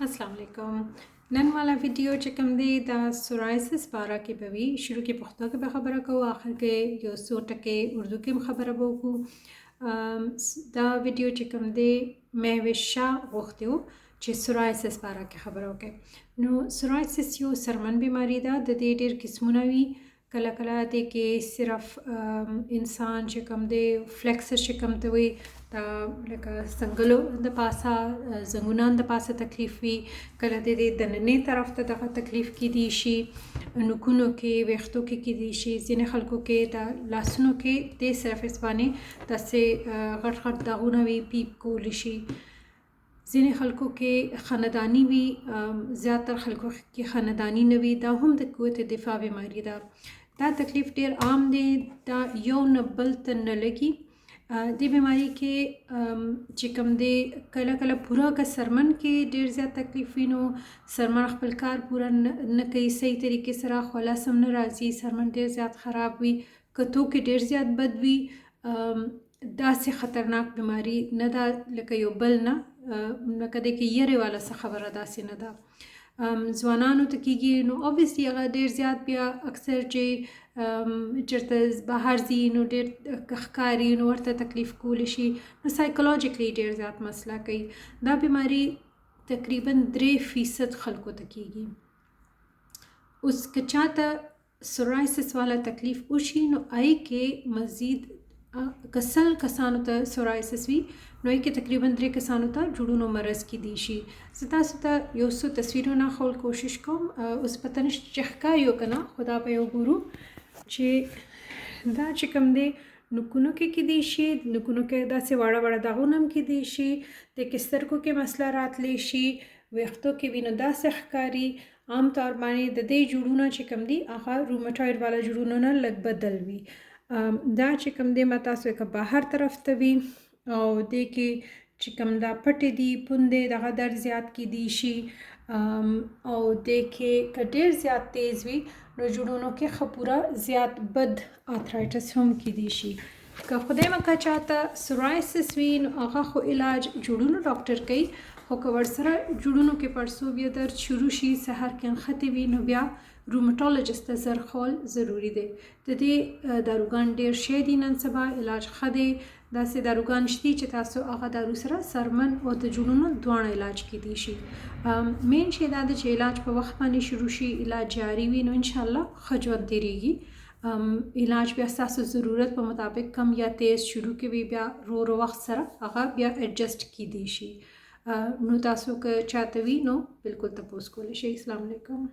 अस्सलाम वालेकुम। नन वाला वीडियो چې کوم دی د سورایسس باره کې به وي. شروع کې پښتو کې به خبره کوو، آخر کې یو څو ټکي اردو کې هم خبره به وکړو. دا ویډیو چې کوم دی مهوشه غوښتي وو چې سورایسس باره کې خبره وکړي. نو سورایسس یو سرمن بیماری ده، د دې ډېر قسمونه وي. کله کله دې کې صرف انسان چې کوم دی فلیکسس چې کوم ته وي دا لکه څنګلو د پاسه زنګونان د پاسه تکلیف وي، کله د دې دننۍ طرف ته دغه تکلیف کیدی شي، نوکونو کې ویښتو کې کیدی شي، ځینې خلکو کې د لاسونو کې د سرفیس باندې داسې غټ غټ داغونه وي، پیپ کولی شي. ځینې خلکو کې خاندانی وي، زیاتر خلکو کې خاندانی نه وي. دا هم د قوت دفاع بیماری ده. دا تکلیف ډیر عام دی، دا یو نه بل ته نه لګي. دې بیماری کې چې کوم دی کله کله پوره که سرمن کې ډیر زیات تکلیف وي، نو سرمن خپل کار پوره نه کوي صحیح طریقې سره، خلاص هم نه راځي، سرمن ډیر زیات خراب وي. که توکې ډیر زیات بد وي، داسې خطرناک بیماری نه ده لکه یو بل نه، لکه دې کې یېرې والا څه خبره داسې نه ده. ځوانانو ته کېږي، نو اوبویسلی هغه ډېر زیات بیا اکثر چې چېرته بهر ځي نو ډېر ښکاري، نو ورته تکلیف کولی شي، نو سایکولوجیکلی ډېر زیات مسله کوي. دا بیماری تقریبا 3% خلکو ته کېږي. اوس که چاته سورایسس والا تکلیف وشي، نو هغې کې مزید که 100 کسانو ته سورایسس وي، نو هغې کې تقریبا 3 کسانو ته جوړونو مرض کیدی شي. زه تاسو ته یو څو تصویرونه ښول کوشش کوم. اوس پته نشته چې ښکاري که نه، خو دا به یې وګورو چې دا چې کوم دی نوکونو کې کیدی شي، نوکونو کې داسې واړه واړه داغونه هم کیدی شي، د کې سترګو کې مسله راتلی شي، ویښتو کې وي نو داسې ښکاري. عام طور باندې د دې جوړونه چې کوم دي هغه رومټاید والا جوړونه نه لږ بدل وي. دا چې کوم دی ما تاسو که بهر طرف ته وي او دې کې چې کوم دا پټې دي پوندې دغه درد زیات کیدی شي، او دې کې که ډېر زیات تیز وي نو جوړونو کې ښه پوره زیات بد آرترایټس هم کیدی شي. که خدای مکړه چاته سورایسس وي، نو هغه خو علاج جوړونو ډاکټر کوي، خو که ورسره جوړونو کې پړسوب یا درد شروع شي، سهار کې نښتې وي، نو بیا رومټولوژیست ته زر خول ضروري دی. د دې داروګان ډېر شی دي نن سبا، علاج ښه دی. داسې داروګان شته چې تاسو هغه دارو سره سرمن او د جوړونو دواړه علاج کیدی شي. مین شی دا ده چې علاج په وخت باندې شروع شي، علاج جاری وي، نو انشاءالله ښه ژوند تېرېږي. علاج بیا ستاسو ضرورت په مطابق کم یا تیز شروع کوي، بیا رو وخت سره هغه بیا ایڈجسټ کیدی شي. نو تاسو که چاته وي نو بالکل تپوس کولی شئ. السلام علیکم.